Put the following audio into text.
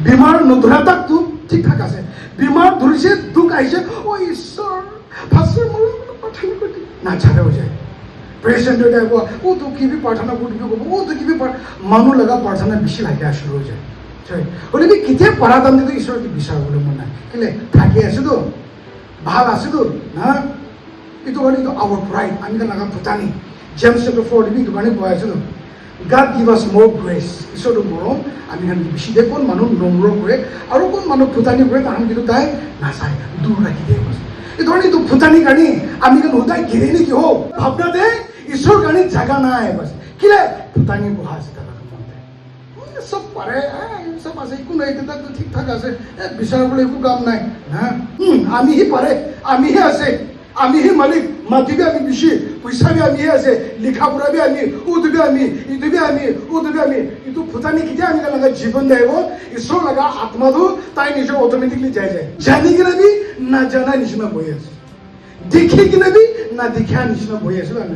বেমাৰ নধৰা তাকতো ঠিক ঠাক আছে বেমাৰ ধৰিছে দুখ আহিছে ও ঈশ্বৰ ফাঁসে মোৰ প্ৰাৰ্থনা কৰি নাচাৰে হৈ যায় প্ৰেজেণ্টে যায় ও তো কি বি প্ৰাৰ্থনা কৰি দিব ও তো কি বি মানুহ লগা প্ৰাৰ্থনা বেছি লাগে শুৰু হৈ যায় হলে কি কেতিয়া পঢ়াদান দিতো ঈশ্বৰ কি বিচাৰিবলৈ মন নাই কেলে থাকি আছোতো ভাল আছোতো না এইটো হ'ল এইটো আৱাৰ প্ৰাইড আমি লগা ভূটানী জেমছ চেপ্টাৰ 4 দিবি দোকানে পোৱা আছোতো God give us more grace. ঈশ্বৰ মৰম আমি কাৰণ বেছি দে কোন মানুহ নম্ৰ কৰে আৰু কোন মানুহ ভূটানী কৰে তাহান কিন্তু তাই নাচায় দূৰ ৰাখি দিয়ে এই ধৰণে এইটো ভূটানী কাৰণে আমি কিন্তু সদায় ঘিৰে নেকি হওক ভাৱনা দে ঈশ্বৰ কাৰণে জাগা নাই বাছ কিলে ভূটানী বহা আছে তাৰ মনতে চব পাৰে চব আছে একো নাই তাতো ঠিক ঠাক আছে বিচাৰিবলৈ একো কাম নাই হা আমিহে পাৰে আমিহে আছে আমিহে মালিক মাটিবি আমি বেশি পয়সা বি আমি আছে লেখাপড়া বি আমি উদবি আমি ইদবি আমি উদবি আমি কিন্তু ভূটানী কেতিয়া আমি লগা জীবন দেব ঈশ্বৰ লগা আত্মাটো তাই নিজৰ অটোমেটিকলি যায় জানি কিনে বি না জানা নিচিনা বহি আছে দেখি কিনে বি না দেখা নিচিনা বহি আছো আমি